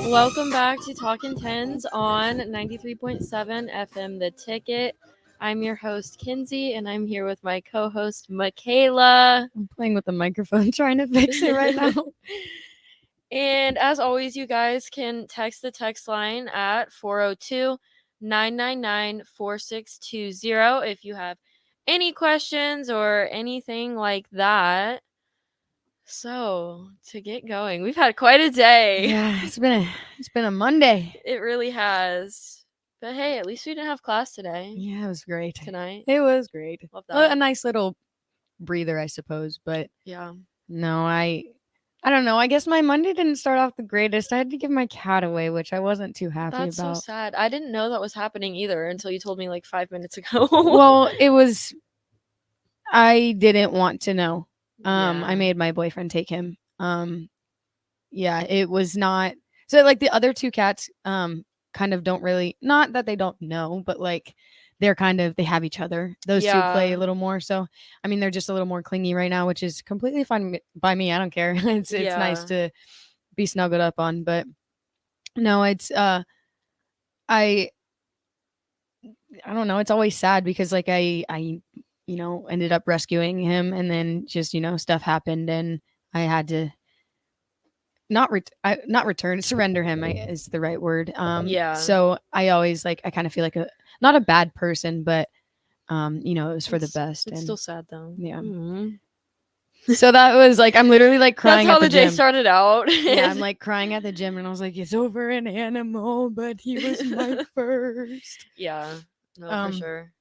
Welcome back to Talkin' Tens on 93.7 FM The Ticket. I'm your host, Kinsey, and I'm here with my co-host, Michaela. I'm playing with the microphone, trying to fix it right now. And as always, you guys can text the text line at 402-999-4620 if you have any questions or anything like that. So, to get going, we've had quite a day. Yeah, it's been a Monday. It really has. But hey, at least we didn't have class today. Yeah, it was great. Tonight. It was great. Love that. A nice little breather, I suppose. But yeah. No, I don't know. I guess my Monday didn't start off the greatest. I had to give my cat away, which I wasn't too happy That's about. so sad. I didn't know that was happening either until you told me like 5 minutes ago. Well, I didn't want to know. I made my boyfriend take him. Yeah, it was not so like the other two cats kind of don't really, not that they don't know, but like they have each other. Those two play a little more. So I mean they're just a little more clingy right now, which is completely fine by me. I don't care. It's nice to be snuggled up on, but no, it's I don't know, it's always sad because like I ended up rescuing him and then just, stuff happened and I had to not return, surrender him is the right word. So I always I kind of feel like not a bad person, but it was for the best. It's still sad though. Yeah. Mm-hmm. So that was I'm literally crying. That's how the day started out. Yeah, I'm crying at the gym and I was like, it's over an animal, but he was my first. Yeah, no, for sure.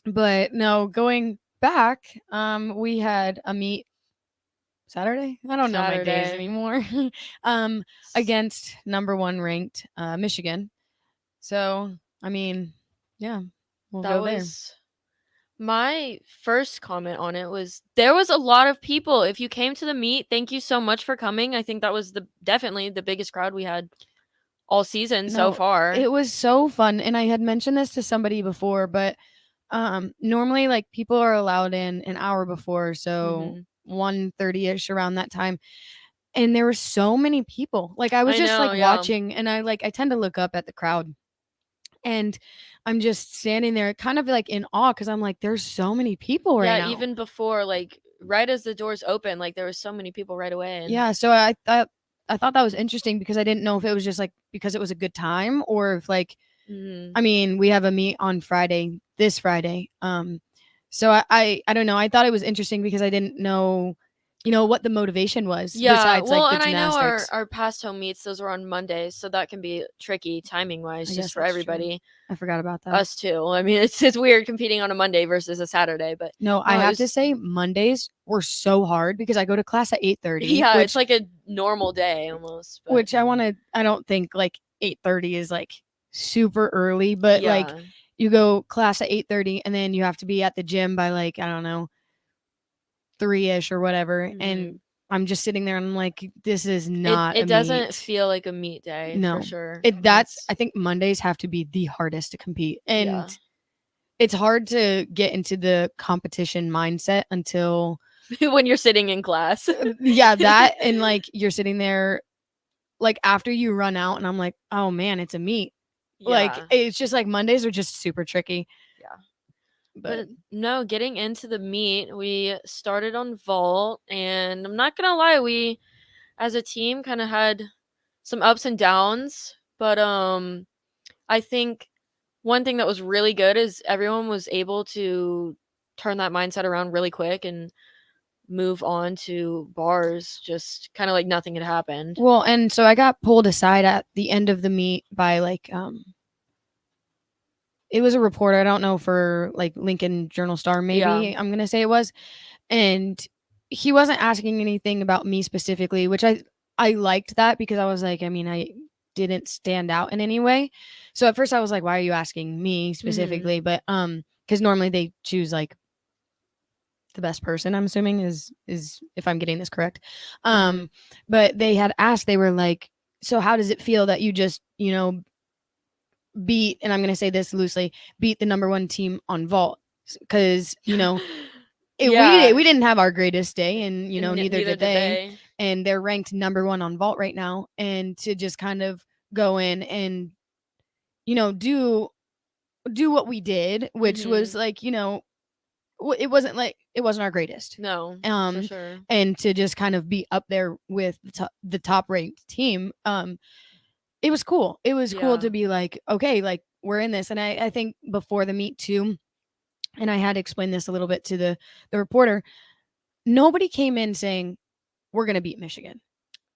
But no, going back, we had a meet Saturday. I don't know my days anymore. Against number 1 ranked Michigan. So I mean, yeah, we'll go there. My first comment on it was there was a lot of people. If you came to the meet, thank you so much for coming. I think that was definitely the biggest crowd we had all season so far. It was so fun, and I had mentioned this to somebody before, but normally people are allowed in an hour before, so 1:30ish around that time. And there were so many people. I was just watching, and I tend to look up at the crowd. And I'm just standing there kind of in awe because I'm there's so many people right now. Yeah, even before, right as the doors open, there was so many people right away. Yeah, so I thought that was interesting because I didn't know if it was just because it was a good time or if I mean, we have a meet on this Friday. So I don't know. I thought it was interesting because I didn't know what the motivation was. Yeah, besides, well, the and gymnastics. I know our past home meets, those were on Mondays, so that can be tricky timing-wise just for everybody. True. I forgot about that. Us too. I mean, it's weird competing on a Monday versus a Saturday, but no, I have to say Mondays were so hard because I go to class at 8:30. Yeah, it's like a normal day almost. But. Which I don't think 8:30 is super early, but you go class at 8:30 and then you have to be at the gym by I don't know, 3ish or whatever, and I'm just sitting there and I'm this is not it doesn't feel like a meet day. No, for sure. I think Mondays have to be the hardest to compete, and it's hard to get into the competition mindset until when you're sitting in class. Yeah, that and you're sitting there after you run out and I'm oh man, it's a meet. It's just Mondays are just super tricky. Yeah. But no, getting into the meet, we started on vault, and I'm not gonna lie, we as a team kind of had some ups and downs, but I think one thing that was really good is everyone was able to turn that mindset around really quick and move on to bars, just kind of nothing had happened. Well, and so I got pulled aside at the end of the meet by it was a reporter, I don't know, for Lincoln Journal Star, maybe I'm gonna say it was, and he wasn't asking anything about me specifically, which I liked that because I was I mean, I didn't stand out in any way. So at first I was why are you asking me specifically? But because normally they choose the best person, I'm assuming is if I'm getting this correct. But they had asked, they were so how does it feel that you just beat, and I'm going to say this loosely, beat the number 1 team on vault? Because we didn't have our greatest day, and neither did they. and they're ranked number 1 on vault right now, and to just kind of go in and do what we did, which was like, it wasn't like it wasn't our greatest. No, for Um sure. and to just kind of be up there with the top ranked team, it was cool. It was cool Yeah. to be like, okay, like we're in this. And I think before the meet too, and I had to explain this a little bit to the reporter, nobody came in saying we're going to beat Michigan.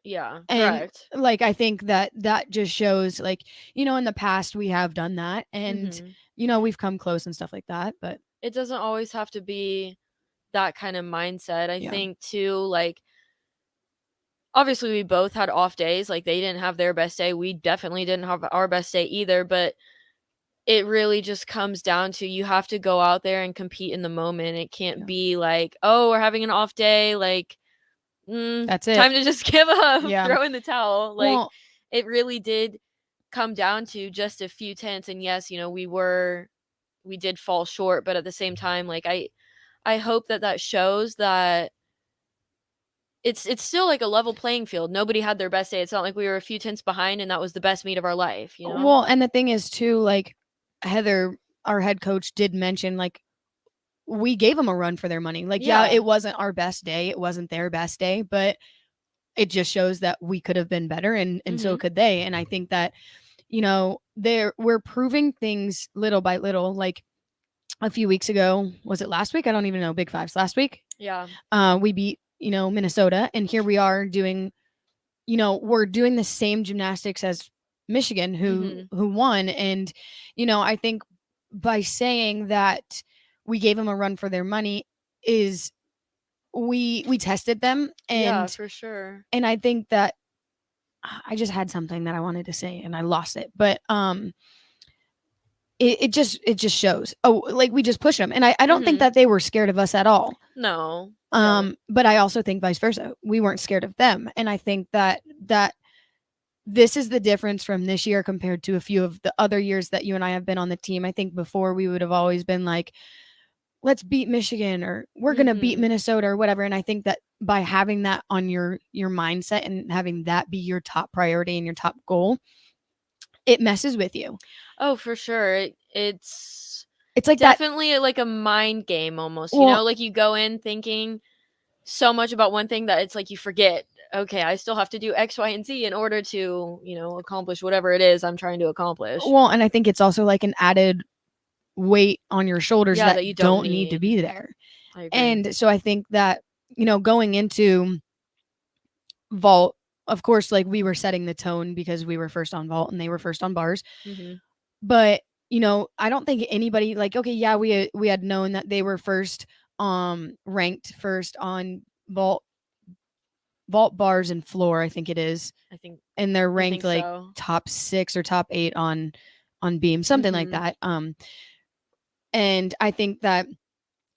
Yeah, And correct. like I think that just shows, like, in the past we have done that, and Mhm. we've come close and stuff like that, but It doesn't always have to be that kind of mindset. I yeah. think too, like, obviously we both had off days. Like, they didn't have their best day. We definitely didn't have our best day either, but it really just comes down to you have to go out there and compete in the moment. It can't Yeah. be like, "Oh, we're having an off day, like, That's it. time to just give up, Yeah. throw in the towel." Like, Well, it really did come down to just a few tenths, and yes, we did fall short, but at the same time, like, I hope that shows that it's still like a level playing field. Nobody had their best day. It's not like we were a few tenths behind and that was the best meet of our life, you know? and the thing is too, like, Heather, our head coach, did mention, like, we gave them a run for their money. Like, yeah, Yeah. it wasn't our best day, it wasn't their best day, but it just shows that we could have been better, and so Mhm. could they. And I think that, we're proving things little by little. Like, a few weeks ago, was it last week? I don't even know. Big Fives last week. Yeah. We beat, Minnesota, and here we are doing, we're doing the same gymnastics as Michigan, who Mhm. who won. And I think by saying that we gave them a run for their money is, we tested them. Yeah, and for sure. and I think that I just had something that I wanted to say and I lost it, but it just shows. Oh, like, we just push them, and I don't think Mhm. that they were scared of us at all. No. Yeah. But I also think vice versa. We weren't scared of them. And I think that this is the difference from this year compared to a few of the other years that you and I have been on the team. I think before we would have always been like, let's beat Michigan, or we're going to beat Mhm. Minnesota, or whatever. And I think that by having that on your mindset and having that be your top priority and your top goal, it messes with you. Oh, for sure. It's It's like that. definitely like a mind game almost, you know? Well, Like, you go in thinking so much about one thing that it's like you forget, okay, I still have to do X, Y, and Z in order to, accomplish whatever it is I'm trying to accomplish. and I think it's also like an added weight on your shoulders Yeah, that you that don't don't need to need. be there. I agree. And so I think that, going into vault, of course, like, we were setting the tone because we were first on vault and they were first on bars. Mhm. But, I don't think anybody, like, okay, yeah, we had known that they were first, ranked first on vault bars and floor, I think it is. I think And they're I ranked think like so. top 6 or top 8 on beam, something like Mhm. that. And I think that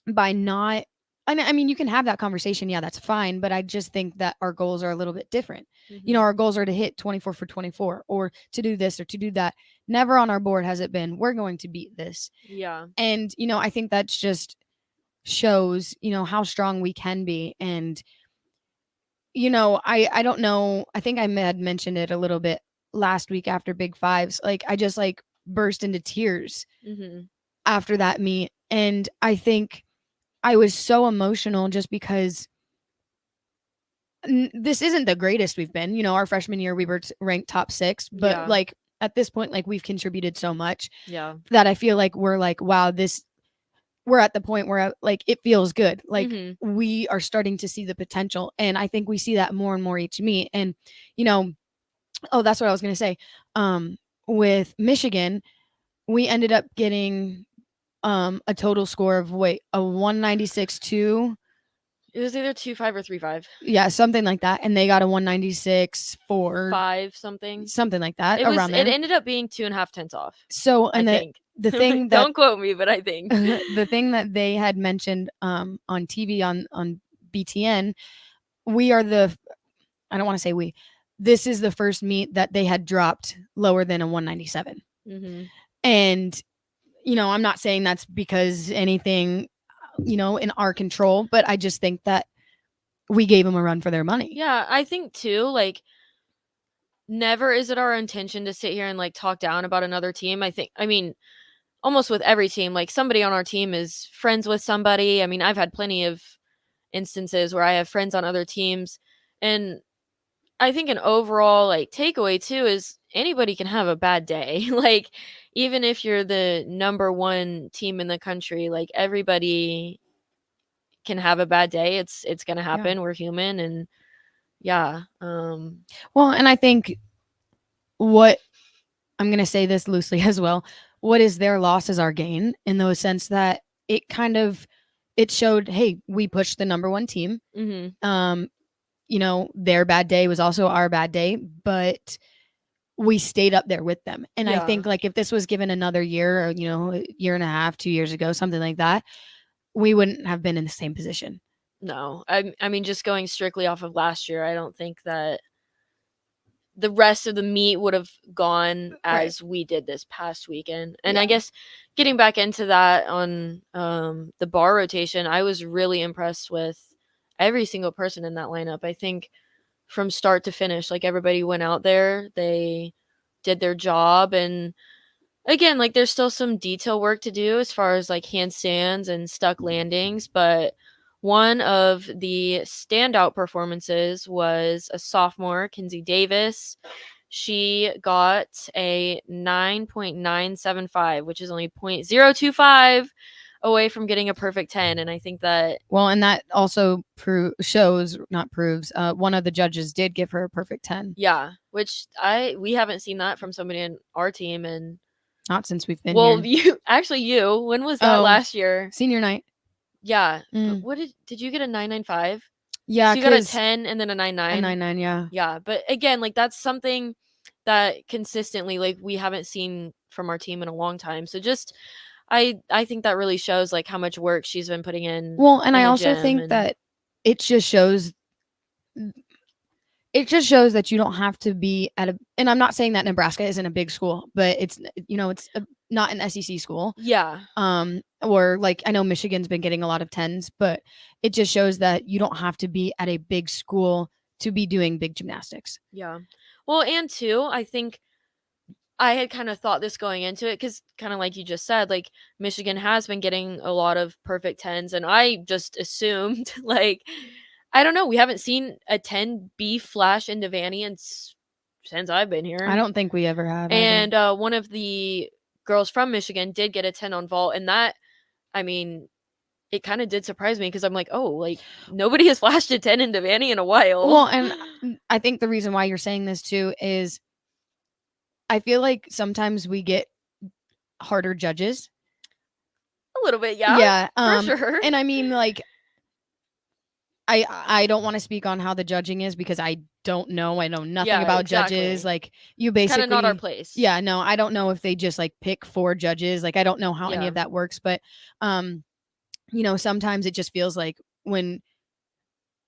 by not, I mean, you can have that conversation, yeah, that's fine, but I just think that our goals are a little bit different. Mhm. Our goals are to hit 24 for 24, or to do this or to do that. Never on our board has it been, we're going to beat this. Yeah. And I think that's just shows, how strong we can be. And I don't know, I think I had mentioned it a little bit last week after Big Fives. Like, I just, like, burst into tears Mhm. after that meet. And I think I was so emotional just because this isn't the greatest we've been. Our freshman year, we were ranked top 6, but, Yeah. like, at this point, like, we've contributed so much Yeah. that I feel like we're like, wow, we're at the point where, like, it feels good. Like, Mhm. we are starting to see the potential. And I think we see that more and more each meet. And, you know, oh, that's what I was going to say. With Michigan, we ended up getting a total score of, a 196.2. It was either 2.5 or 3.5. Yeah, something like that. And they got a 196.4, 5 something. something like that, It around there. ended up being 2.5 tenths off, So, I and think. the thing Like, that don't quote me, but I think. the thing that they had mentioned on TV, on BTN, we are the I don't want to say we. This is the first meet that they had dropped lower than a 197. Mhm. And I'm not saying that's because anything, in our control, but I just think that we gave them a run for their money. Yeah, I think too, like, never is it our intention to sit here and like talk down about another team. I mean, almost with every team, like somebody on our team is friends with somebody. I mean, I've had plenty of instances where I have friends on other teams. And I think an overall like takeaway too is anybody can have a bad day. Like even if you're the number one team in the country, like everybody can have a bad day. It's gonna Yeah. happen. We're human and yeah. Well, and I think what I'm going to say this loosely as well. What is their loss is our gain in the sense that it kind of it showed, hey, we pushed the number one team. Mhm. You know, their bad day was also our bad day, but we stayed up there with them. And I Yeah. think like if this was given another year or, you know, a year and a half, 2 years ago, something like that, we wouldn't have been in the same position. No. I mean just going strictly off of last year, I don't think that the rest of the meet would have gone Right. as we did this past weekend. And Yeah. I guess getting back into that on the bar rotation, I was really impressed with every single person in that lineup. I think from start to finish, like everybody went out there, they did their job. And again, like there's still some detail work to do as far as like handstands and stuck landings, but one of the standout performances was a sophomore, Kinsey Davis. She got a 9.975, which is only 0.025 away from getting a perfect 10. And I think that, well, and that also shows, not proves, one of the judges did give her a perfect 10. yeah, which we haven't seen that from somebody in our team. And Not since we've been well, here. when was that Oh, last year? senior night. Yeah, but Mm. what did you get a 995? Yeah, So you got a because 10 and then a a 99? 9-9, yeah. Yeah, but again, like that's something that consistently like we haven't seen from our team in a long time. So just I think that really shows like how much work she's been putting Well, and in I the also gym. think And that it just shows it just shows that you don't have to be at a, and I'm not saying that Nebraska isn't a big school, but it's, you know, it's not an SEC school. yeah. Or like I know Michigan's been getting a lot of 10s, but it just shows that you don't have to be at a big school to be doing big gymnastics. Yeah. Well, and two, I think I had kind of thought this going into it cuz kind of like you just said, like Michigan has been getting a lot of perfect 10s and I just assumed like I don't know, we haven't seen a 10 be flash into Vanny since I've been I here. don't think we ever have either. And one of the girls from Michigan did get a 10 on vault and that I mean it kind of did surprise me because I'm like, oh, like nobody has flashed a 10 into Vanny in a while. Well, and I think the reason why you're saying this too is I feel like sometimes we get harder judges. A little bit, yeah, Yeah, for sure. and I mean, like, I don't wanna speak on how the judging is because I don't know, I know nothing Yeah, about judges, exactly. like, you It's kind of not our basically place. yeah, no, I don't know if they just, like, pick 4 judges, like, I don't know how any Yeah. of that works, but, um, you know, sometimes it just feels like when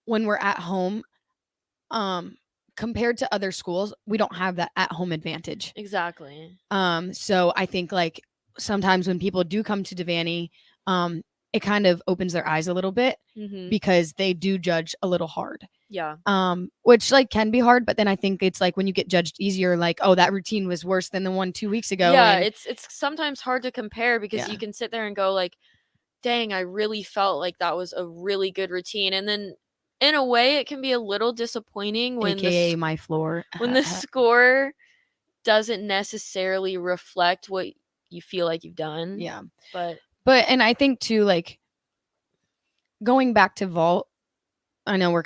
we're at home, um, compared to other schools, we don't have that at home advantage. Exactly. So I think like sometimes when people do come to Devaney, it kind of opens their eyes a little bit Mhm. because they do judge a little hard. Yeah. Which like can be hard, but then I think it's like when you get judged easier, like, oh, that routine was worse than the one 2 weeks ago. Yeah, And it's sometimes hard to compare because yeah, you can sit there and go like, "Dang, I really felt like that was a really good routine." And then in a way it can be a little disappointing when AKA my floor. when the score doesn't necessarily reflect what you feel like you've done. Yeah. But But and I think too, like going back to vault, I know we're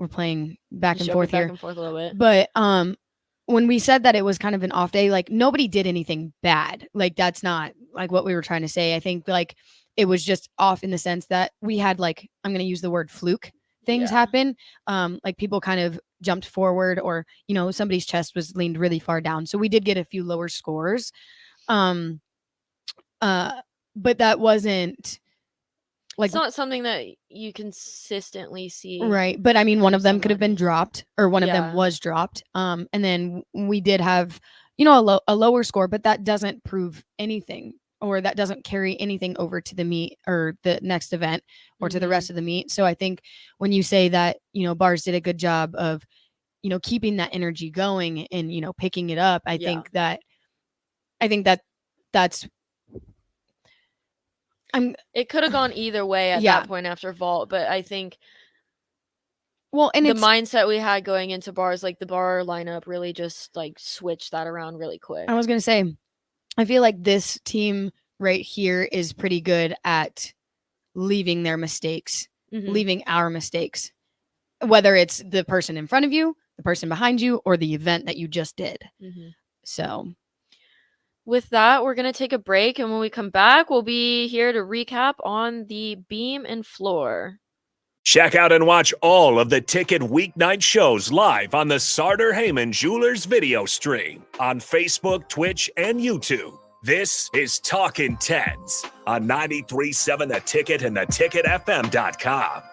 playing back and jumping forth back here, and forth a little bit. but when we said that it was kind of an off day, like nobody did anything bad. Like that's not like what we were trying to say. I think like it was just off in the sense that we had like I'm going to use the word fluke things Yeah. happen. Like people kind of jumped forward or you know somebody's chest was leaned really far down. So we did get a few lower scores. Um uh but that wasn't like It's not something that you consistently see right, but I mean, one from of them could have been somebody. dropped, or one of them Yeah. was dropped. And then we did have, you know, a lower score, but that doesn't prove anything or that doesn't carry anything over to the meet or the next event or to the rest of the meet. So I think when you say that, bars did a good job of, keeping that energy going and, picking it up, I think that that's it could have gone either way at that point after vault, but I think and the mindset we had going into bars, like the bar lineup really just like switched that around really quick. I was going to say, I feel like this team right here is pretty good at leaving their mistakes, leaving our mistakes, whether it's the person in front of you, the person behind you, or the event that you just did. So with that, we're going to take a break, and when we come back, we'll be here to recap on the beam and floor. Check out and watch all of the Ticket weeknight shows live on the Sartor Heyman Jewelers video stream on Facebook, Twitch, and YouTube. This is Talkin' Tens on 93.7 The Ticket and theticketfm.com.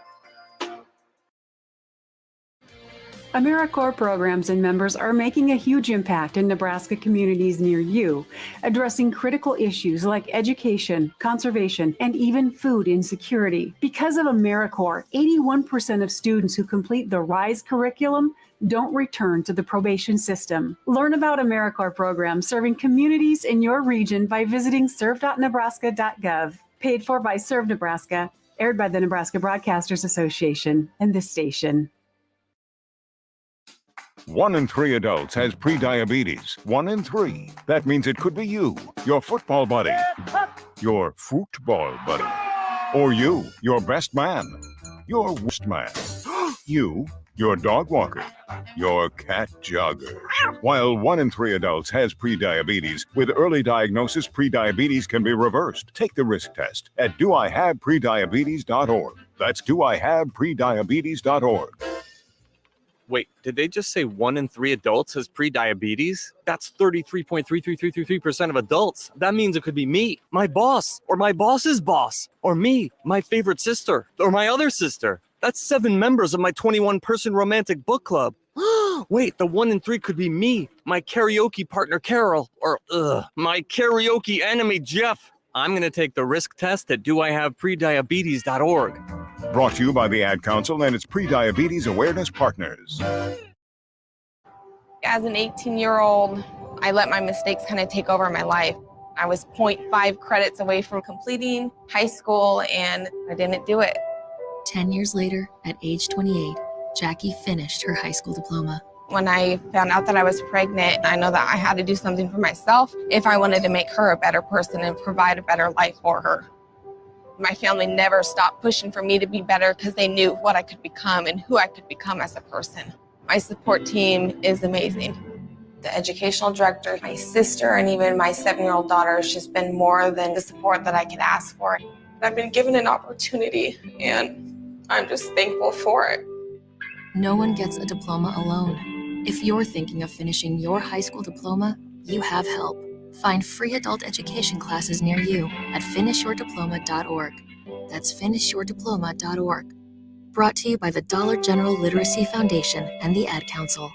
AmeriCorps programs and members are making a huge impact in Nebraska communities near you, addressing critical issues like education, conservation, and even food insecurity. Because of AmeriCorps, 81% of students who complete the RISE curriculum don't return to the probation system. Learn about AmeriCorps programs serving communities in your region by visiting serve.nebraska.gov. Paid for by Serve Nebraska, aired by the Nebraska Broadcasters Association and this station. 1 in 3 adults has prediabetes. 1 in 3. That means it could be you, your football buddy, your football buddy, or you, your best man, your worst man, you, your dog walker, your cat jogger. While 1 in 3 adults has prediabetes, with early diagnosis, prediabetes can be reversed. Take the risk test at doihaveprediabetes.org. That's doihaveprediabetes.org. Wait, did they just say 1 in 3 adults has prediabetes? That's 33.33333% of adults. That means it could be me, my boss, or my boss's boss, or me, my favorite sister, or my other sister. That's 7 members of my 21-person romantic book club. Wait, the 1 in 3 could be me, my karaoke partner Carol, or my karaoke enemy Jeff. I'm going to take the risk test at doihaveprediabetes.org. Brought to you by the Ad Council and its Prediabetes Awareness Partners. As an 18-year-old, I let my mistakes kind of take over my life. I was 0.5 credits away from completing high school, and I didn't do it. 10 years later, at age 28, Jackie finished her high school diploma. When I found out that I was pregnant, I know that I had to do something for myself if I wanted to make her a better person and provide a better life for her. My family never stopped pushing for me to be better because they knew what I could become and who I could become as a person. My support team is amazing. The educational director, my sister, and even my 7-year-old daughter has just been more than the support that I could ask for. I've been given an opportunity, and I'm just thankful for it. No one gets a diploma alone. If you're thinking of finishing your high school diploma, you have help. Find free adult education classes near you at finishyourdiploma.org. That's finishyourdiploma.org. Brought to you by the Dollar General Literacy Foundation and the Ad Council.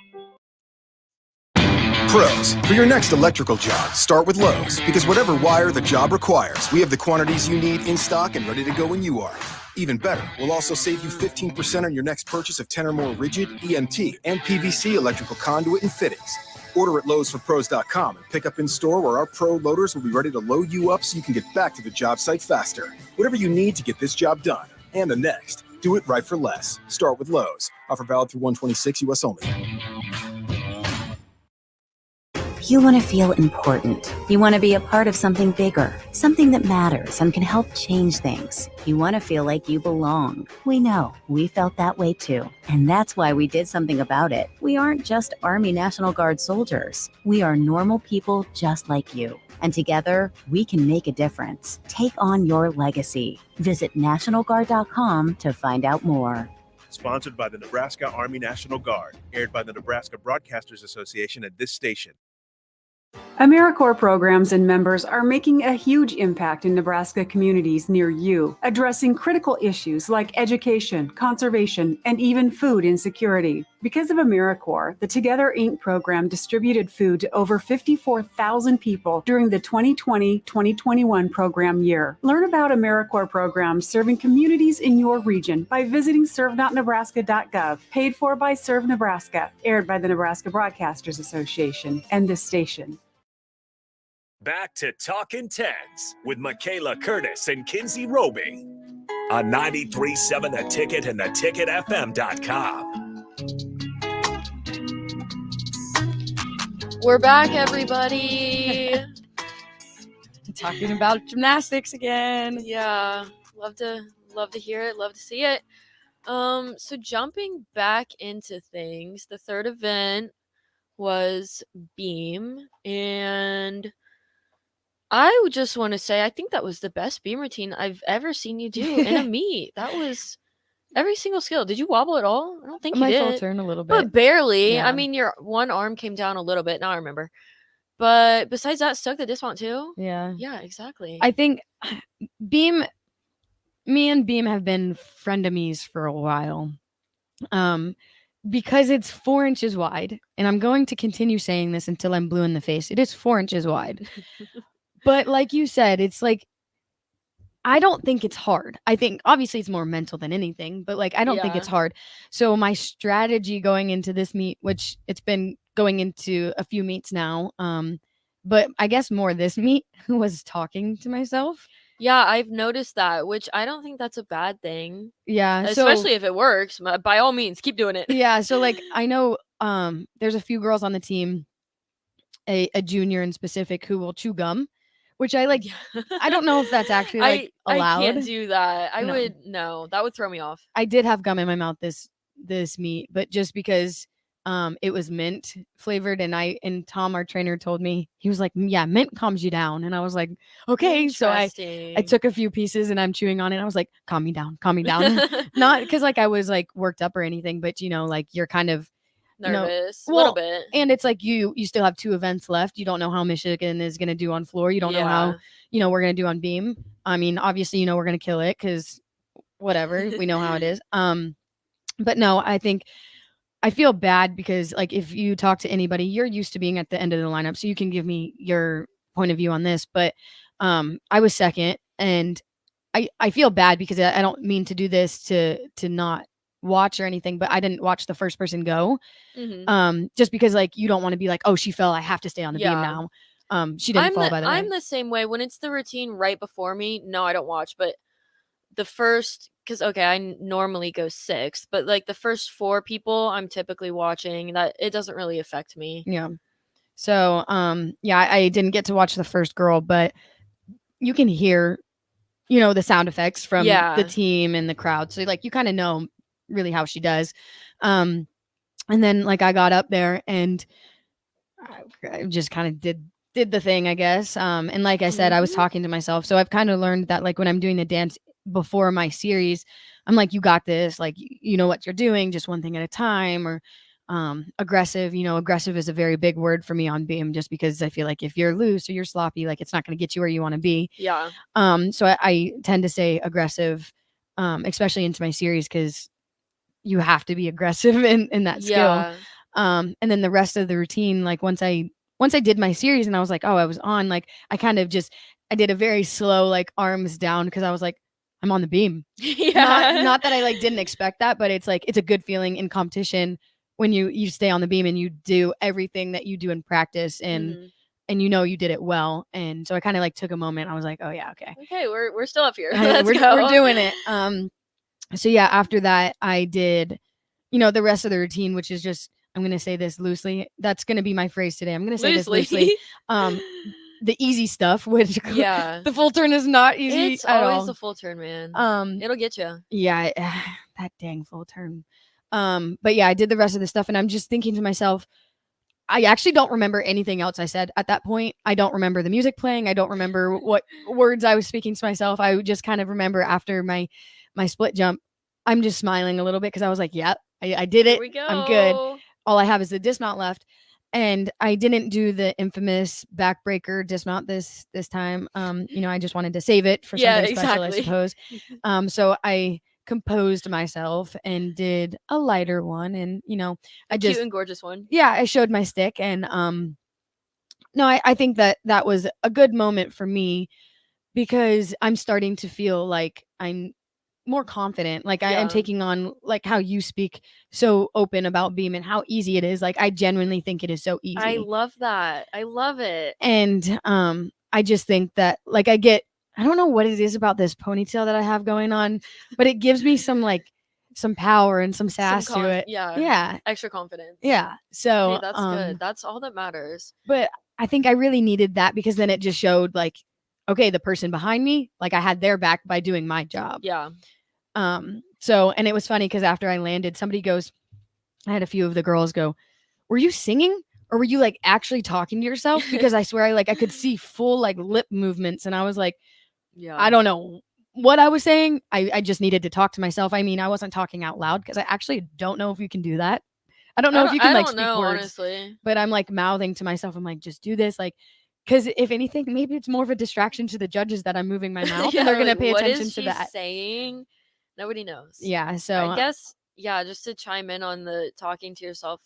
Pros, for your next electrical job, start with Lowe's, because whatever wire the job requires, we have the quantities you need in stock and ready to go when you are. Even better, we'll also save you 15% on your next purchase of 10 or more rigid, EMT, and PVC electrical conduit and fittings. Order at LowesForPros.com and pick up in store, where our pro loaders will be ready to load you up so you can get back to the job site faster. Whatever you need to get this job done and the next, do it right for less. Start with Lowe's. Offer valid through 1/26 U.S. only. You want to feel important. You want to be a part of something bigger, something that matters and can help change things. You want to feel like you belong. We know. We felt that way too. And that's why we did something about it. We aren't just Army National Guard soldiers. We are normal people just like you. And together, we can make a difference. Take on your legacy. Visit NationalGuard.com to find out more. Sponsored by the Nebraska Army National Guard. Aired by the Nebraska Broadcasters Association at this station. AmeriCorps programs and members are making a huge impact in Nebraska communities near you, addressing critical issues like education, conservation, and even food insecurity. Because of AmeriCorps, the Together Inc. program distributed food to over 54,000 people during the 2020-2021 program year. Learn about AmeriCorps programs serving communities in your region by visiting servenotnebraska.gov. Paid for by Serve Nebraska. Aired by the Nebraska Broadcasters Association and this station. Back to Talkin' Tens with Michaela Curtis and Kinsey Roby on 93.7 The Ticket and theticketfm.com. We're back, everybody. Talking about gymnastics again. Yeah, love to hear it, love to see it. So jumping back into things, the third event was beam, and I would just want to say I think that was the best beam routine I've ever seen you do in a meet. That was every single skill. Did you wobble at all? I don't think you did. My full turn a little bit. But barely. Yeah. I mean, your one arm came down a little bit. Now I remember. But besides that, stuck the dismount too? Yeah. Yeah, exactly. I think me and Beam have been frenemies for a while. Because it's 4 inches wide, and I'm going to continue saying this until I'm blue in the face. It is 4 inches wide. But like you said, it's like, I don't think it's hard. I think obviously it's more mental than anything, but like, I don't think it's hard. So my strategy going into this meet, which it's been going into a few meets now, but I guess more this meet, was talking to myself. Yeah, I've noticed that, which I don't think that's a bad thing. Yeah. Especially if it works. By all means, keep doing it. Yeah. So like, I know there's a few girls on the team, a junior in specific, who will chew gum, which I like. I don't know if that's actually like allowed. I can't do that. That would throw me off. I did have gum in my mouth this meet, but just because it was mint flavored, and Tom, our trainer, told me, he was like, yeah, mint calms you down. And I was like, okay. So I took a few pieces and I'm chewing on it. I was like, calm me down. Not because like I was like worked up or anything, but like you're kind of nervous, a little bit. And it's like you still have 2 events left. You don't know how Michigan is going to do on floor. You don't know how, we're going to do on beam. I mean, obviously, we're going to kill it because whatever, we know how it is. But no, I feel bad because like if you talk to anybody, you're used to being at the end of the lineup, so you can give me your point of view on this. But I was second, and I feel bad because I don't mean to do this to not watch or anything, but I didn't watch the first person go. Just because like you don't want to be like, oh, she fell, I have to stay on the beam now. She didn't fall, by the way. I'm the same way. When it's the routine right before me, no, I don't watch. But the first, because I normally go 6, but like the first 4 people I'm typically watching, that it doesn't really affect me. Yeah. So I didn't get to watch the first girl, but you can hear the sound effects from the team and the crowd, so like you kind of know really how she does. And then like I got up there and I just kind of did the thing, I guess. And like I said, I was talking to myself, so I've kind of learned that like when I'm doing the dance before my series, I'm like, you got this, like you know what you're doing, just one thing at a time. Or aggressive, aggressive is a very big word for me on beam, just because I feel like if you're loose or you're sloppy, like it's not going to get you where you want to be. Yeah. So I tend to say aggressive, especially into my series, because you have to be aggressive in that skill. And then the rest of the routine, like once I did my series and I was like, oh, I was on, like I kind of I did a very slow like arms down, because I was like, I'm on the beam. Not that I like didn't expect that, but it's like it's a good feeling in competition when you stay on the beam and you do everything that you do in practice, and you did it well. And so I kind of like took a moment. I was like, oh yeah, okay, we're still up here. We're doing it. So yeah, after that I did the rest of the routine, which is just, I'm gonna say this loosely, that's gonna be my phrase today. I'm gonna say this loosely. The easy stuff, which the full turn is not easy. It's at always all. the full turn, man. It'll get you. Yeah, that dang full turn. But yeah, I did the rest of the stuff, and I'm just thinking to myself, I actually don't remember anything else I said at that point. I don't remember the music playing. I don't remember what words I was speaking to myself. I just kind of remember after my split jump, I'm just smiling a little bit because I was like, yep, I did it. Here we go. I'm good. All I have is the dismount left. And I didn't do the infamous backbreaker dismount this time. I just wanted to save it for Yeah, something special, I exactly. suppose. So I composed myself and did a lighter one, and I Cute just and gorgeous one. I showed my stick, and no, I think that was a good moment for me because I'm starting to feel like I'm more confident. Like I am Yeah. taking on like how you speak so open about Beam and how easy it is. Like I genuinely think it is so easy. I love that. I love it. And I just think that like I don't know what it is about this ponytail that I have going on, but it gives me some power and some sass to it. Yeah. Yeah. Extra confidence. Yeah. So Hey, that's good. That's all that matters. But I think I really needed that because then it just showed like, okay, the person behind me, like I had their back by doing my job. Yeah. So, and it was funny because after I landed, I had a few of the girls go, were you singing or were you like actually talking to yourself? Because I swear I could see full like lip movements. And I was like, Yeah. I don't know what I was saying. I just needed to talk to myself. I mean, I wasn't talking out loud because I actually don't know if you can do that. I don't know if you can like speak words, honestly. but I'm like mouthing to myself. I'm like, just do this. Like, because if anything, maybe it's more of a distraction to the judges that I'm moving my mouth and they're going to pay attention to that. Saying? Nobody knows. Yeah. So I guess, just to chime in on the talking to yourself.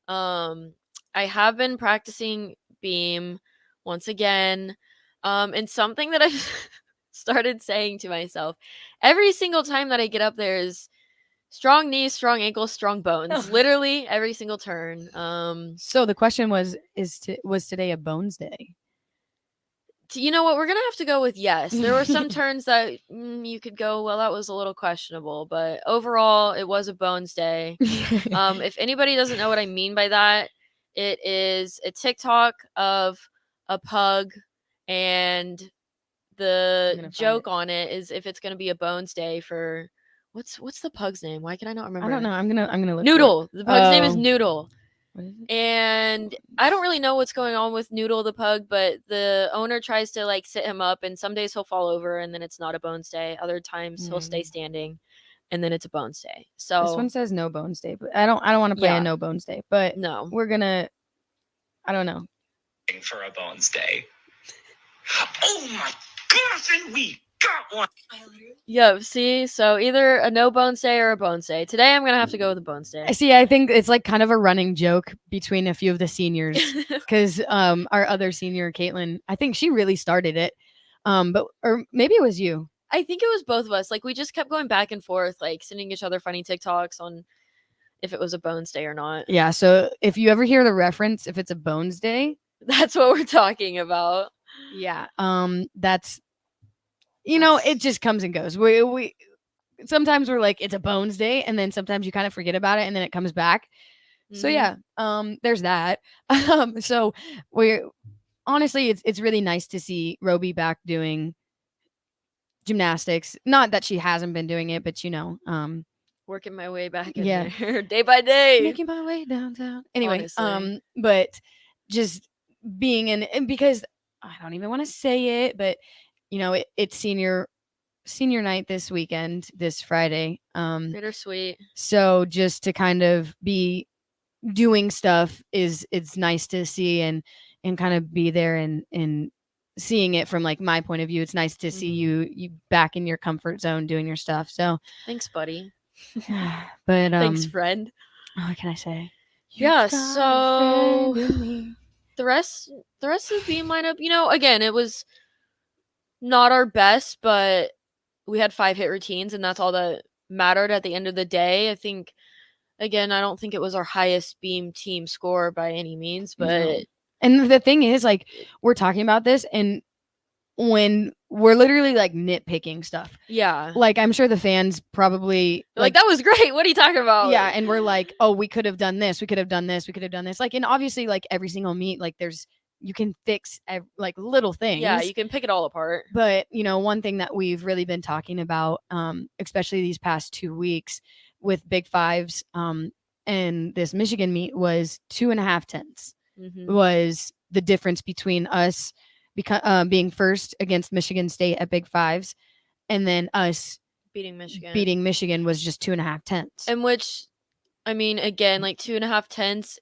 I have been practicing Beam once again. And something that I started saying to myself every single time that I get up there is strong knees, strong ankles, strong bones. Literally every single turn. So the question was today a bones day? You know what? We're gonna have to go with yes. There were some turns that you could go, well, that was a little questionable, but overall, it was a bones day. If anybody doesn't know what I mean by that, it is a TikTok of a pug, and the joke on it is if it's gonna be a bones day for what's the pug's name? Why can I not remember? I don't know. I'm gonna look. Noodle. The pug's name is Noodle. What is it? And I don't really know what's going on with Noodle the pug, but the owner tries to like sit him up, and some days he'll fall over and then it's not a bones day. Other times he'll stay standing and then it's a bones day. So this one says no bones day, but I don't want to play a no bones day, but no. We're gonna I don't know. For a bones day. Oh my gosh, and we got one. Yep, see? So either a no bones day or a bones day. Today I'm going to have to go with a bones day. See, I think it's like kind of a running joke between a few of the seniors because our other senior, Caitlin, I think she really started it. Or maybe it was you. I think it was both of us. Like we just kept going back and forth, like sending each other funny TikToks on if it was a bones day or not. Yeah, so if you ever hear the reference, if it's a bones day, that's what we're talking about. Yeah. That's it just comes and goes. We sometimes we're like it's a bones day, and then sometimes you kind of forget about it and then it comes back. So yeah, there's that. So we're honestly it's really nice to see Roby back doing gymnastics. Not that she hasn't been doing it, but working my way back in there day by day. Making my way downtown. Anyway, honestly. But just being in, and because I don't even want to say it, but it's senior night this weekend, this Friday. Bittersweet. So just to kind of be doing stuff it's nice to see and kind of be there and seeing it from like my point of view. It's nice to see you back in your comfort zone doing your stuff. So thanks, buddy. But thanks, friend. What can I say? Yeah, so the rest of the Beam lineup, again, it was not our best, but we had 5 hit routines, and that's all that mattered at the end of the day. I think, again, I don't think it was our highest Beam team score by any means, but no. And the thing is, like, we're talking about this, and when we're literally like nitpicking stuff. Yeah. Like I'm sure the fans probably like that was great. What are you talking about? Yeah. And we're like, oh, we could have done this. We could have done this. We could have done this. Like, and obviously like every single meet, like you can fix like little things. Yeah. You can pick it all apart. But one thing that we've really been talking about, especially these past 2 weeks with Big Fives, and this Michigan meet was 2.5 tenths was the difference between us being first against Michigan State at Big Fives, and then us beating Michigan. Beating Michigan was just 2.5 tenths. And which, I mean, again, like 2.5 tenths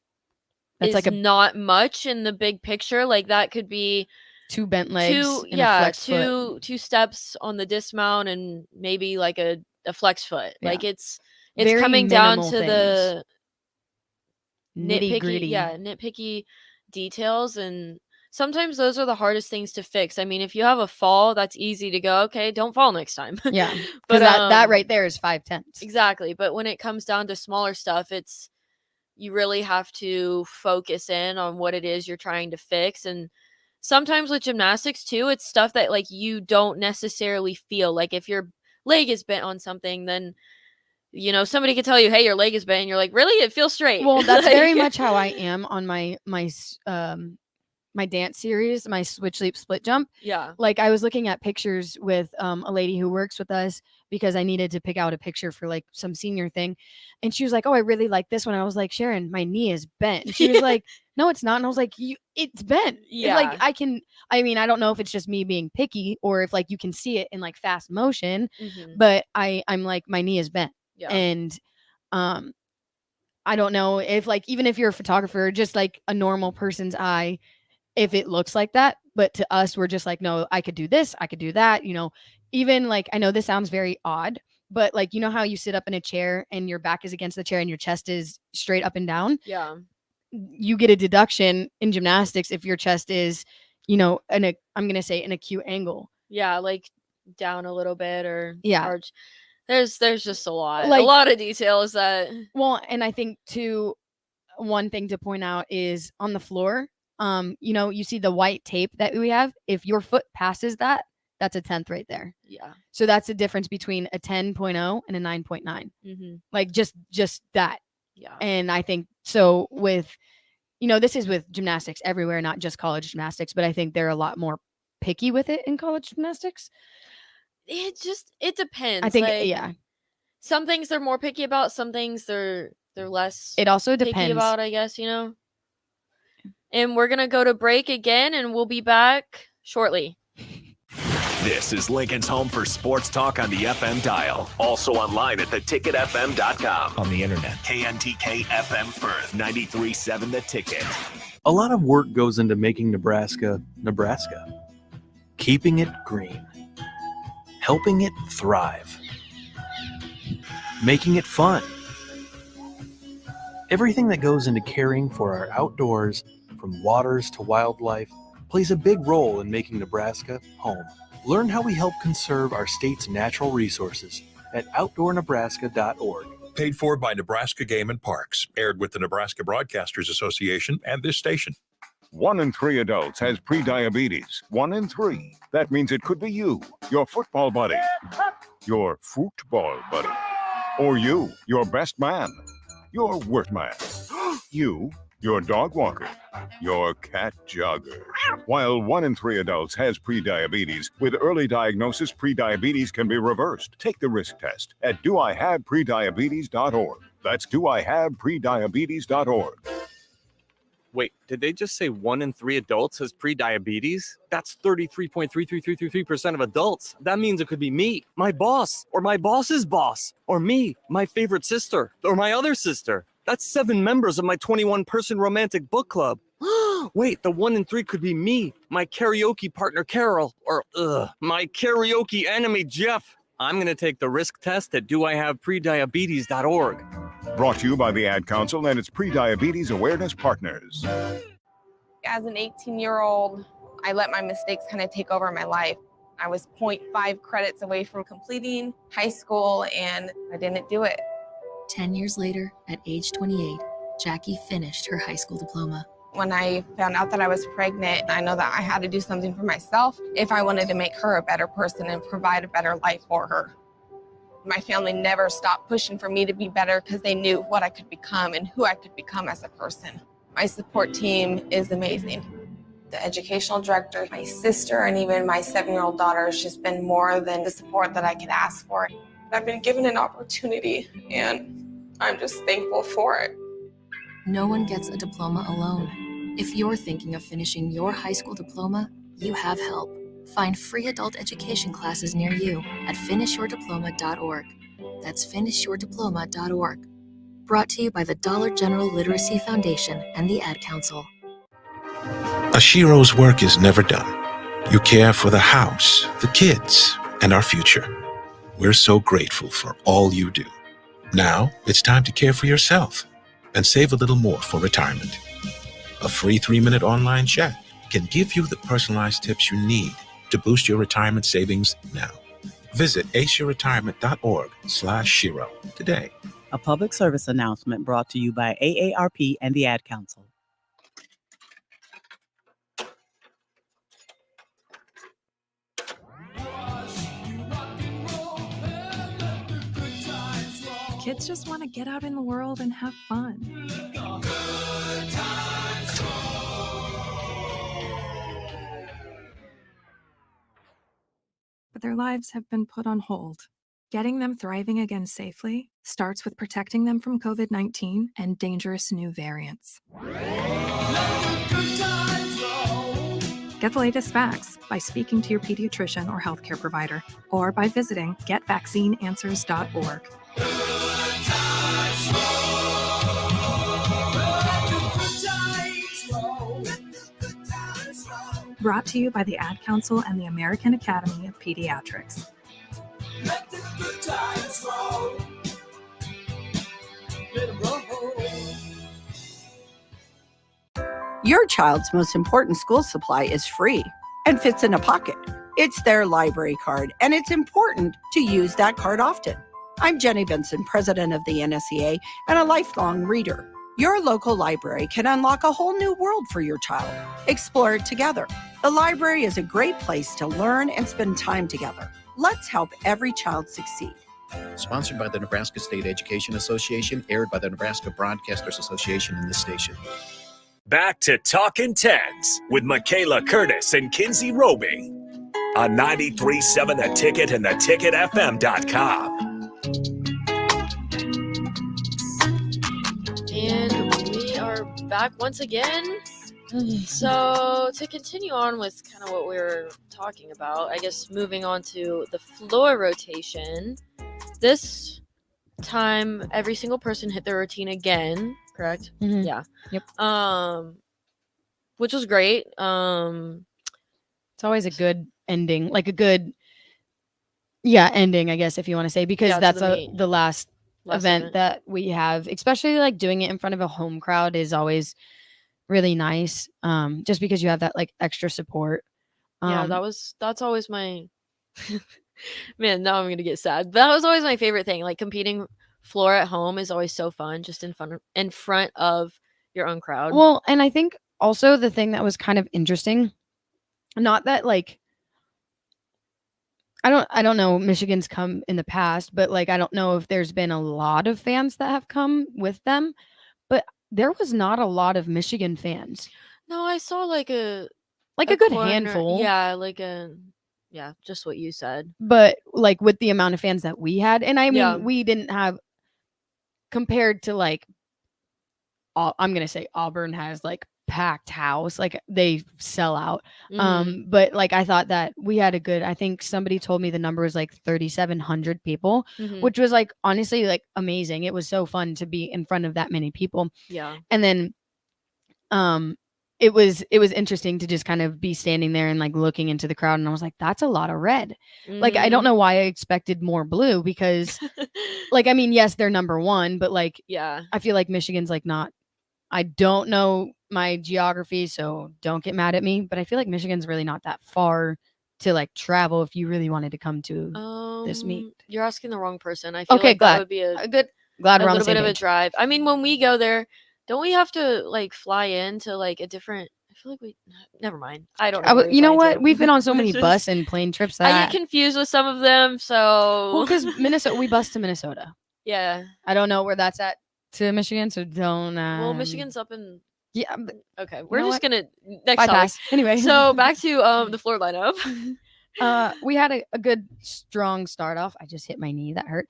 That's is like not much in the big picture. Like that could be 2 bent legs and a yeah, flex foot. two steps on the dismount and maybe like a flex foot. Yeah. Like it's Very coming down minimal to things. the Nitty-gritty. nitpicky details, and sometimes those are the hardest things to fix. I mean, if you have a fall, that's easy to go, okay, don't fall next time. Yeah. But Because that right there is 5/10. exactly. But when it comes down to smaller stuff, it's you really have to focus in on what it is you're trying to fix. And sometimes with gymnastics too, it's stuff that like you don't necessarily feel. Like if your leg is bent on something, then somebody could tell you, hey, your leg is bent, and you're like, really? It feels straight. Well, that's Like, very much how I am on my dance series, my switch leap split jump. yeah. Like I was looking at pictures with a lady who works with us because I needed to pick out a picture for like some senior thing. And she was like, "Oh, I really like this one." I was like, "Sharon, my knee is bent." And she was like, "No, it's not." And I was like, it's bent." Yeah. Like I don't know if it's just me being picky or if like you can see it in like fast motion, but I'm like, my knee is bent. Yeah. And I don't know if like even if you're a photographer, just like a normal person's eye, if it looks like that, but to us, we're just like, no, I could do this, I could do that, even like, I know this sounds very odd, but like, you know how you sit up in a chair and your back is against the chair and your chest is straight up and down? Yeah. You get a deduction in gymnastics if your chest is, I'm going to say an acute angle. Yeah, like down a little bit or Yeah. arch. There's just a lot. Like, a lot of details that and I think too, one thing to point out is on the floor, you see the white tape that we have. If your foot passes that, that's a 10th right there. Yeah. So that's the difference between a 10.0 and a 9.9. Like just that. Yeah. And I think so with, this is with gymnastics everywhere, not just college gymnastics, but I think they're a lot more picky with it in college gymnastics. It depends. I think, like, yeah. Some things they're more picky about. Some things they're less. It also picky depends about, I guess, And we're gonna go to break again, and we'll be back shortly. This is Lincoln's home for sports talk on the FM dial. Also online at theticketfm.com. On the internet. KNTK FM Firth, 93.7 The Ticket. A lot of work goes into making Nebraska, Nebraska. Keeping it green. Helping it thrive. Making it fun. Everything that goes into caring for our outdoors, from waters to wildlife, plays a big role in making Nebraska home. Learn how we help conserve our state's natural resources at outdoornebraska.org. Paid for by Nebraska Game and Parks. Aired with the Nebraska Broadcasters Association and this station. 1 in 3 adults has prediabetes. 1 in 3. That means it could be you, your football buddy, your football buddy, or you, your best man, your work man, you, your dog walker, your cat jogger. While 1 in 3 adults has prediabetes, with early diagnosis, prediabetes can be reversed. Take the risk test at doihaveprediabetes.org. That's doihaveprediabetes.org. Wait, did they just say 1 in 3 adults has prediabetes? That's 33.33333% of adults. That means it could be me, my boss, or my boss's boss, or me, my favorite sister, or my other sister. That's 7 members of my 21-person romantic book club. Wait, the 1 in 3 could be me, my karaoke partner Carol, or my karaoke enemy Jeff. I'm going to take the risk test at doihaveprediabetes.org. Brought to you by the Ad Council and its Prediabetes Awareness Partners. As an 18-year-old, I let my mistakes kind of take over my life. I was 0.5 credits away from completing high school, and I didn't do it. 10 years later, at age 28, Jackie finished her high school diploma. When I found out that I was pregnant, I know that I had to do something for myself if I wanted to make her a better person and provide a better life for her. My family never stopped pushing for me to be better because they knew what I could become and who I could become as a person. My support team is amazing. The educational director, my sister, and even my 7-year-old daughter has just been more than the support that I could ask for. I've been given an opportunity, and I'm just thankful for it. No one gets a diploma alone. If you're thinking of finishing your high school diploma, you have help. Find free adult education classes near you at finishyourdiploma.org. That's finishyourdiploma.org. Brought to you by the Dollar General Literacy Foundation and the Ad Council. Ashiro's work is never done. You care for the house, the kids, and our future. We're so grateful for all you do. Now it's time to care for yourself and save a little more for retirement. A free 3-minute online chat can give you the personalized tips you need to boost your retirement savings now. Visit aceyourretirement.org/Shiro today. A public service announcement brought to you by AARP and the Ad Council. Kids just want to get out in the world and have fun. But their lives have been put on hold. Getting them thriving again safely starts with protecting them from COVID-19 and dangerous new variants. Get the latest facts by speaking to your pediatrician or healthcare provider, or by visiting getvaccineanswers.org. Brought to you by the Ad Council and the American Academy of Pediatrics. Let the good times roll. Let 'em roll. Your child's most important school supply is free and fits in a pocket. It's their library card, and it's important to use that card often. I'm Jenny Benson, president of the NSEA and a lifelong reader. Your local library can unlock a whole new world for your child. Explore it together. The library is a great place to learn and spend time together. Let's help every child succeed. Sponsored by the Nebraska State Education Association, aired by the Nebraska Broadcasters Association and this station. Back to Talkin' Tens with Michaela Curtis and Kinsey Roby on 93.7 The Ticket and theticketfm.com. And we are back once again. So to continue on with kind of what we were talking about, I guess moving on to the floor rotation. This time, every single person hit their routine again, correct? Mm-hmm. Yeah. Yep. Which was great. It's always a good ending, like a good, ending, I guess, if you want to say, because that's the last event that we have, especially like doing it in front of a home crowd is always really nice. Just because you have that like extra support. That's always my man, now I'm gonna get sad. That was always my favorite thing. Like competing floor at home is always so fun, just in front of your own crowd. Well, and I think also the thing that was kind of interesting, not that like I don't know, Michigan's come in the past, but like I don't know if there's been a lot of fans that have come with them, but there was not a lot of Michigan fans. No, I saw like a good corner, handful. Yeah, just what you said. But like with the amount of fans that we had, and I mean, we didn't have, compared to like, I'm gonna say Auburn has like packed house, like they sell out. But like I thought that we had I think somebody told me the number was like 3,700 people, which was like honestly like amazing. It was so fun to be in front of that many people. Yeah. And then it was interesting to just kind of be standing there and like looking into the crowd, and I was like, that's a lot of red. Like I don't know why I expected more blue, because like I mean, yes, they're number one, but like I feel like Michigan's like not, I don't know my geography, so don't get mad at me, but I feel like Michigan's really not that far to like travel if you really wanted to come to this meet. You're asking the wrong person. I feel like that would be a good glad we're on the little same bit of a page. drive. I mean, when we go there, don't we have to like fly into like a different, I feel like never mind. I don't know. You know what? We've been on so many bus and plane trips that I get confused with some of them, so well, because Minnesota, we bus to Minnesota. Yeah. I don't know where that's at to Michigan, so don't well, Michigan's up in okay, you we're know just what? gonna next bypass. topic. Anyway, so back to the floor lineup. We had a good strong start off. I just hit my knee, that hurt.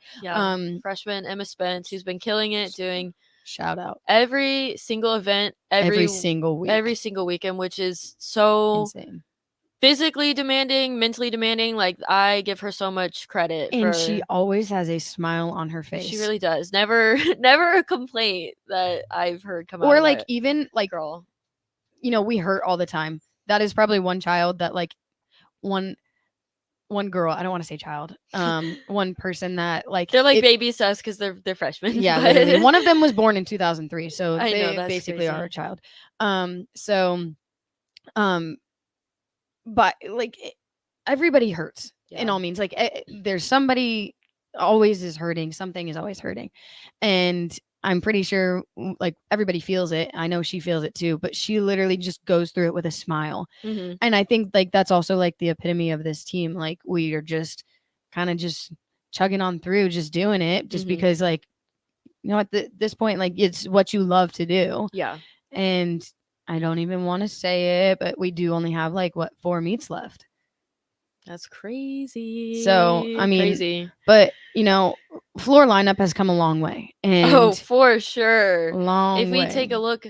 Freshman Emma Spence, who's been killing it, doing shout out every single event, every single weekend, which is so insane. physically demanding, mentally demanding. Like, I give her so much credit And she for. always has a smile on her face. She really does. Never never a complaint that I've heard come out Or of like that even like girl. we hurt all the time. That is probably one child that like one girl, I don't want to say child. One person that like They're like babies to us because they're freshmen. Yeah, but literally. One of them was born in 2003, so I know, they that's basically are a crazy. child. So but like everybody hurts in Yeah. all means. Like there's somebody always is hurting, something is always hurting. And I'm pretty sure like everybody feels it. I know she feels it too, but she literally just goes through it with a smile. Mhm. And I think like that's also like the epitome of this team. Like we are just kind of just chugging on through, just doing it just Mhm. because like at this point like it's what you love to do. Yeah. And I don't even want to say it, but we do only have like 4 meets left. That's crazy. So, I mean, crazy. but floor lineup has come a long way. And Oh, for sure. long If we way. take a look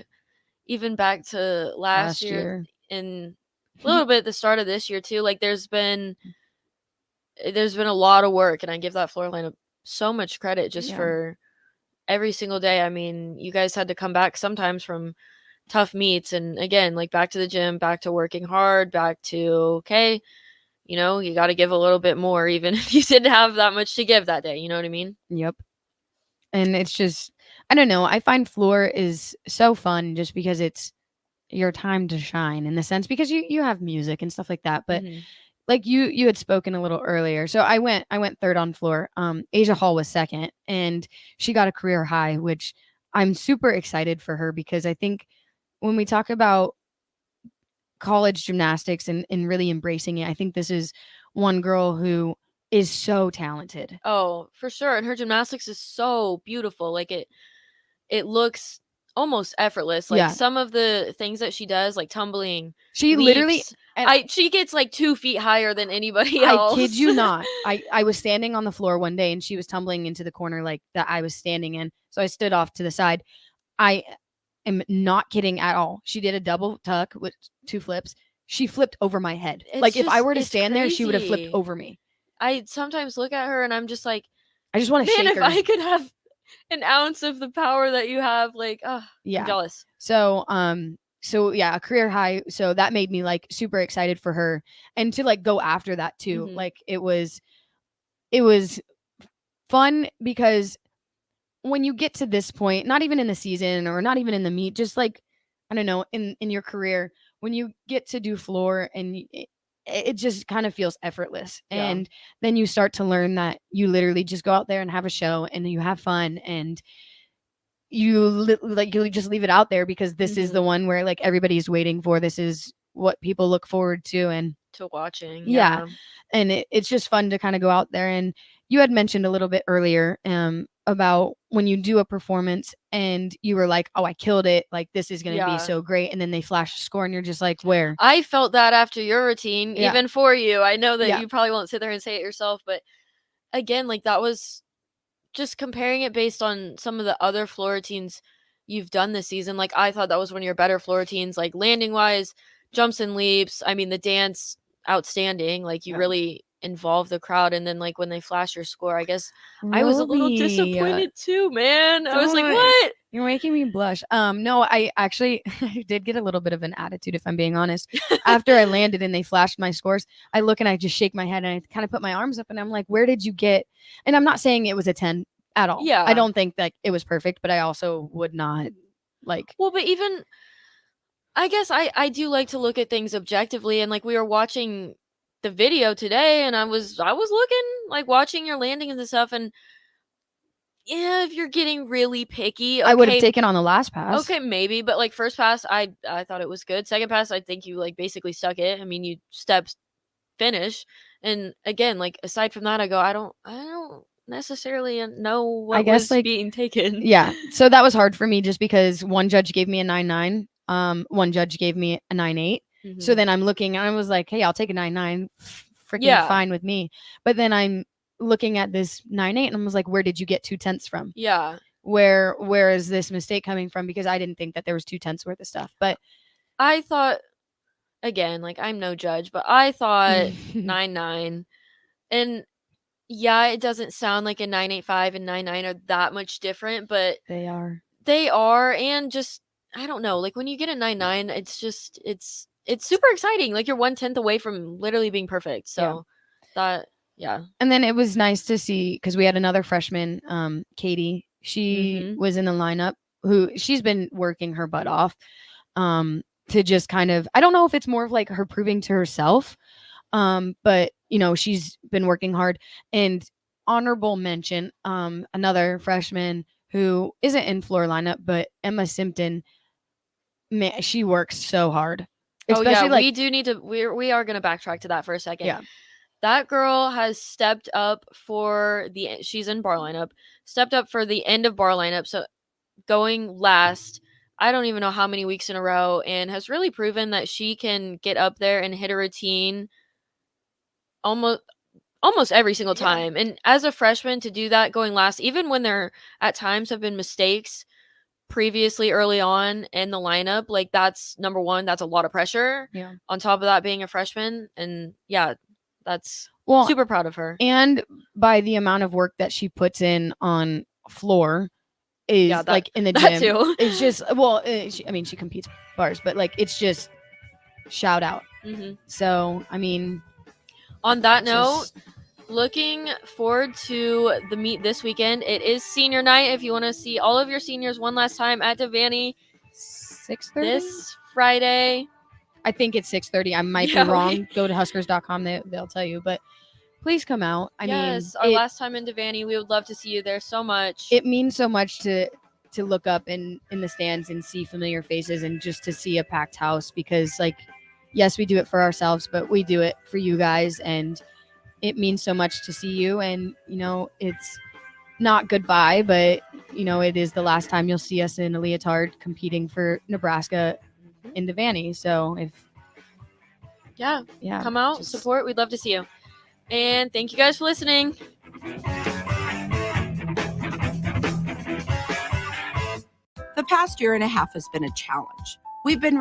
even back to last year and a Mhm. little bit at the start of this year too, like there's been a lot of work, and I give that floor lineup so much credit just Yeah. for every single day. I mean, you guys had to come back sometimes from tough meets, and again, like back to the gym, back to working hard, back to okay, you got to give a little bit more even if you didn't have that much to give that day, you know what I mean? Yep. And it's just I don't know, I find floor is so fun just because it's your time to shine in the sense because you have music and stuff like that, but Mhm. like you had spoken a little earlier. So I went third on floor. Asia Hall was second and she got a career high, which I'm super excited for her because I think when we talk about college gymnastics and really embracing it, I think this is one girl who is so talented. Oh, for sure. And her gymnastics is so beautiful. Like it looks almost effortless. Like Yeah. some of the things that she does, like tumbling, She literally leaps, she gets like 2 feet higher than anybody I else. kid you not. I was standing on the floor one day and she was tumbling into the corner like that I was standing in. So I stood off to the side. I am not kidding at all. She did a double tuck with 2 flips. She flipped over my head. Like if I were to stand there, she would have flipped crazy. over me. I sometimes look at her and I'm just like, I just want to man, shake if her. I could have an ounce of the power that you have, like, I'm jealous. So yeah, a career high. So that made me like super excited for her and to like go after that too. Mhm. Like it was fun because when you get to this point, not even in the season or not even in the meet, just like I don't know, in your career, when you get to do floor and it just kind of feels effortless. Yeah. And then you start to learn that you literally just go out there and have a show and you have fun and you just leave it out there because this is the Mhm. one where like everybody's waiting for. This is what people look forward to and To watching. yeah. Yeah. And it's just fun to kind of go out there. And you had mentioned a little bit earlier about when you do a performance and you were like, oh, I killed it. Like, this is going to be Yeah. so great. And then they flash a score and you're just like, where? I felt that after your routine, Yeah. even for you. I know that Yeah. you probably won't sit there and say it yourself, but again, like that was just comparing it based on some of the other floor routines you've done this season. Like I thought that was one of your better floor routines, like landing wise, jumps and leaps. I mean, the dance, outstanding. Like you Yeah. really involve the crowd. And then like when they flash your score, I guess I was a little Roby, disappointed too, man. I was like, don't- what? You're making me blush. No, I actually I did get a little bit of an attitude, if I'm being honest. After I landed and they flashed my scores, I look and I just shake my head and I kind of put my arms up and I'm like, where did you get? And I'm not saying it was a 10 at all. Yeah. I don't think that it was perfect, but I also would not like. Well, but even I guess I do like to look at things objectively, and like we were watching the video today and I was looking like watching your landing and stuff, and yeah, if you're getting really picky, I would have okay, taken on the last pass. okay, maybe, but like first pass, I thought it was good. Second pass, I think you like basically stuck it. I mean, you stepped finish, and again, like aside from that, I go, I don't necessarily know what I guess was like being taken. yeah. So that was hard for me just because one judge gave me a 9.9. One judge gave me a 9.8. So Mhm. then I'm looking and I was like, hey, I'll take a 9.9. Freaking Yeah. fine with me. But then I'm looking at this 9.8 and I was like, where did you get 2/10 from? Yeah. Where is this mistake coming from? Because I didn't think that there was 2/10 worth of stuff. But I thought again, like, I'm no judge, but I thought 9-9. And yeah, it doesn't sound like a 9.85 and 9.9 are that much different, but They are. they are. And just, I don't know, like, when you get a 9.9, it's just, it's super exciting. Like, you're 1/10 away from literally being perfect. So that, yeah. And then it was nice to see, because we had another freshman, Katie. She was in the lineup, who she's been working her butt off, to just kind of, I don't know if it's more of like her proving to herself, but you know, she's been working hard. And honorable mention, another freshman who isn't in floor lineup, but Emma Simpton. Man, she works so hard. Especially we do need to, we are going to backtrack to that for a second. Yeah. That girl has stepped up for she's in bar lineup, stepped up for the end of bar lineup. So going last, I don't even know how many weeks in a row, and has really proven that she can get up there and hit a routine almost every single time. And as a freshman to do that going last, even when there at times have been mistakes previously early on in the lineup, like, that's number one, that's a lot of pressure. Yeah. On top of that, being a freshman, and that's super proud of her. And by the amount of work that she puts in on floor is like in the gym. Too. It's just, she competes bars, but like, it's just shout out. So, I mean, on that note, looking forward to the meet this weekend. It is senior night. If you want to see all of your seniors one last time at Devaney, 6:30 this Friday. I think it's 6:30. I might be wrong. Go to Huskers.com. They'll tell you. But please come out. I mean, our last time in Devaney. We would love to see you there so much. It means so much to look up in the stands and see familiar faces, and just to see a packed house, because, like, yes, we do it for ourselves, but we do it for you guys, and it means so much to see you. And, you know, it's not goodbye, but, you know, it is the last time you'll see us in a leotard competing for Nebraska in Devaney. So if come out, support. We'd love to see you. And thank you guys for listening. The past year and a half has been a challenge. We've been